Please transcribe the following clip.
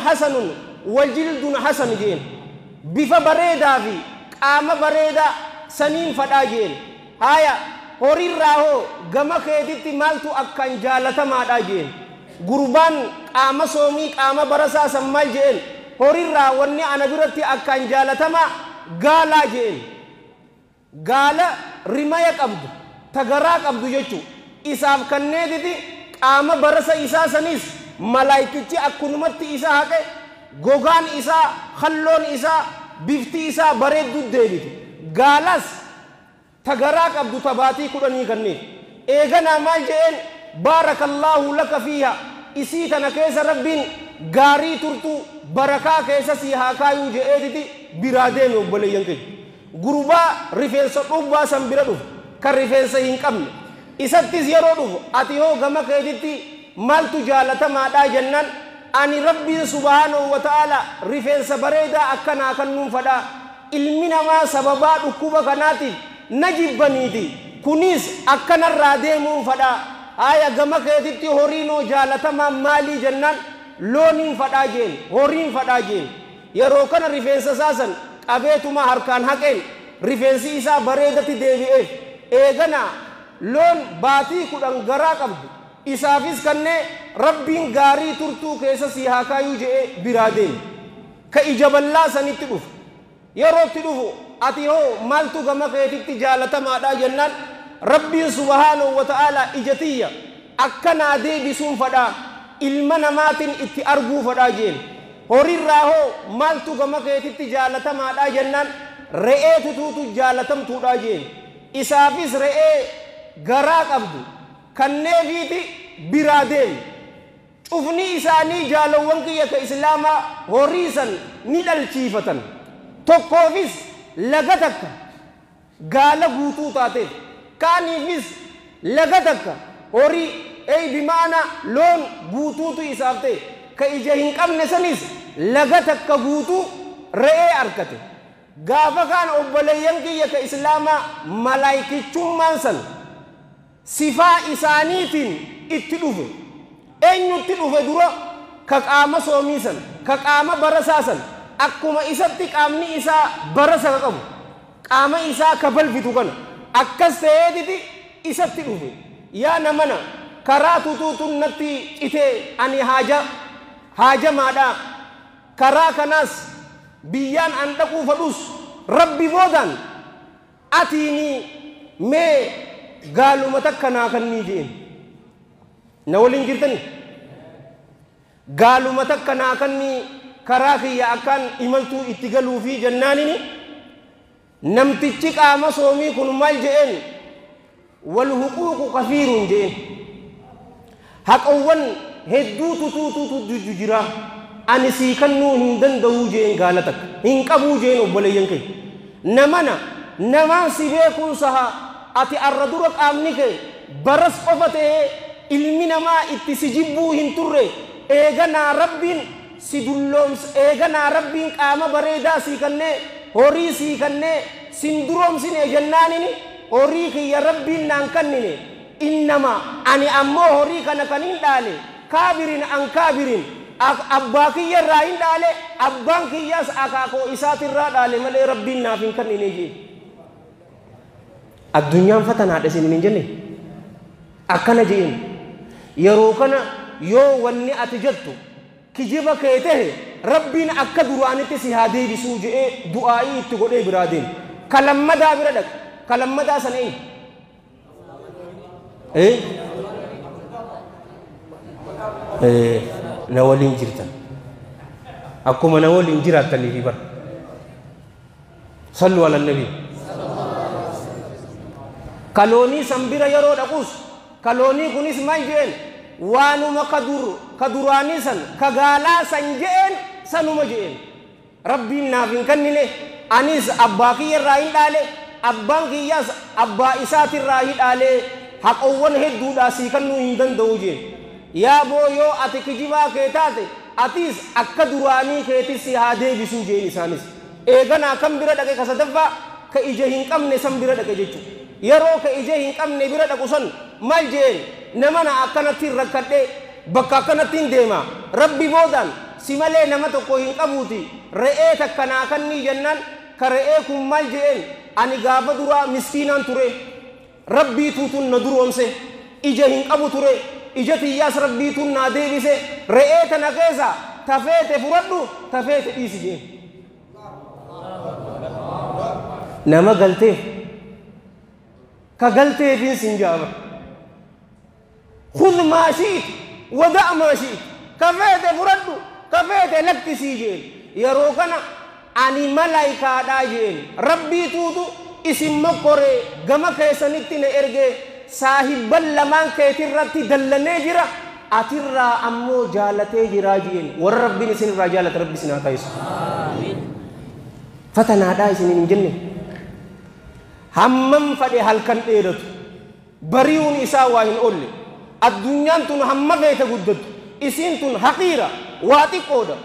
حسن وجلد حسن جين بفا بريدا في قام بريدا سنين فدا جين هايا هوري راهو غما كيدتي مالتو أكان جالتا مادا جين قربان قام سومي قام برسا سمال جين هوري راهو وني أنا برتي أكان جالتا ما قالا جين قالا رمايك أبدو تغراك أبدو جيشو إساف كنيدتي قام برسا إسا سنيس ملايكتي أكونمتي إسا حقه gogaan isaa khalloon isaa bifti isaa bareeddu deebite gaalas tagaraa qabdu tabaatii kudhanii kanneen eeganaa maal jeen baarakallahu laka fiiha isii tana keessa rabbiin gaarii turtuu barakaa keessa sii haa kaayuu je'eetiti biraa deeme obboleeyyan keenya gurbaa rifeensa dhubbaa san bira dhufu kan rifeensa hin qabne isattis yeroo dhufu ati hoo gama keetitti maaltu jaalatamaadhaa jennaan ani rabbi subhanahu wa ta'ala rifeensa bareeda akkana kannun fada ilmina ma sababa dhukuba kanati najibaniti kunis akkana raademu fada aya gama keetitti horino jaalatama mali jannan lonin fada jeen horin fada jeen yeroo kana rifeensa saasan qabeetuma harkaan haqeen rifeensi isaa bareedatti deebi'eef eegana loon baatii kudhan garaa qabdu isaafis kanne rabbiin gaarii turtuu keessa si haa kaayuu je'e biraa deeme ka ija ballaa sanitti dhufu yerootti dhufu ati hoo maaltu gama keetitti jaalatamaadhaa jennaan rabbiin subhaanahu wa ta'ala ija tiyya akkanaa deebisuun fadhaa ilma namaatiin itti arguu fadhaa jeen horirraa hoo maaltu gama keetitti jaalatamaadhaa jennaan re'ee tutuutu jaalatamtuudhaa jeen isaafis re'ee garaa qabdu kanneefiiti biraa deeme cufni isaanii jaalawwan kiyya ka islaamaa horiisan ni dhalchiifatan tokkoofis laga takka gaala guutuu taateef kaaniifis laga takka horii bimaana loon guutuutu isaaf ta'e ka ija hin qabne sanis laga takka guutuu re'ee arkate gaafa kaan obboleeyyan kiyya ka islaamaa malaayikichummaan san sifaa isaaniitiin itti dhufe eenyutti dhufe dura ka qaama soomiisan ka qaama barasaasan akkuma isatti qaamni isaa barasa qabu qaama isaa ka balfitu kana akkas ta'eetiti isatti dhufe yaa namana karaa tutuutun natti citee ani haajamaadhaa karaa kanaas biyyaan an dhaquu fadhus rabbi boodaan atiini mee gaaluma takka naa kannii jeen na waliin jirtani gaaluma takka naa kannii karaa kiyya akkaan imaltuu itti galuu fi jennaanini namtichi qaama soomii kun maal jeen wal huquuqu kafiiruun jeen haqawwan hedduu tutuutu jira ani sii kannuu hin danda'uu jeen gaala takka hin qabuu jeen obboleeyyan kee namaan si beekuun saha ati arra dura qaamni kee baras qofa ta'ee ilmi namaa itti si jibbuu hin turre eeganaa rabbiin si dulloomsa eeganaa rabbiin qaama bareedaa sii kannee horii sii kannee sin duroomsine jennaanini horii kiyya rabbiin naan kannine innama ani ammoo horii kana kan hin dhaale kaabirin an kaabirin abbaa kiyya irraa hin dhaale abbaan kiyyas akaakoo isaatirraa dhaale malee rabbiin naaf hin kannine jee addunyaan fatanaadha isin hin jenne akkana jeen yeroo kana yoo wanni ati jettu kijiba kee tahe rabbiin akka duraanitti si haa deebisuu je'ee du'aa'ii itti godhee biraa deemu kalammadaa bira dhaq kalammadaa sana na waliin jirtan akkuma na waliin jiraattaniifi bara sallu ala nabi kaloonii sanbira yeroo dhaqus kaloonii kunis maal jeen waanuma kaduraanii san kagaalaa san jeen sanuma jeen rabbiin naaf hin kannine anis abbaa kiyya irraa hin dhaale abbaan kiyyaas abbaa isaatirraa hin dhaale haqawwan hedduudhaa sii kannuu hin danda'u jeen yaa boo yoo ati kijibaa kee taate atis akka duraanii keetis si haa deebisuu jeen isaanis eeganaa kan bira dhaqe ka sadaffaa ka ija hin qabne san bira dhaqe jechuudha yeroo ka ija hin qabne bira dhaqu san maal jeen namana akkanatti rakkadhe bakka akkanatti deema rabbi boodaan simalee nama tokko hin qabuuti re'ee takkanaa kannii jennaan ka re'ee kun maal jeen ani gaafa duraa miskiinaan ture rabbiituutun na duroomse ija hin qabu ture ija tiyyaas rabbiituun naa deebise re'ee tana keessa tafeete fudhadhu tafeete dhiisi jeen nama galteef ka galteefin sin jaaba khudh maa shi'ta wada' maa shi'ta kafeete fudhadhu kafeete lakkisii jeen yeroo kana ani malaayikaadhaa jeen rabbiituutu isin mokkoree gama keessanitti na ergee saahibban lamaan keetirratti dallanee jira atirraa ammoo jaalatee jiraa jeen warra rabbiin isinirraa jaalata rabbi isin haa taasisu fatanaadhaa isiniin hin jenne hammam fadhe halkan dheeratu bari'uun isaa waa hin oolle addunyaan tun hamma feete guddatu isiin tun haqiira waa xiqqoodha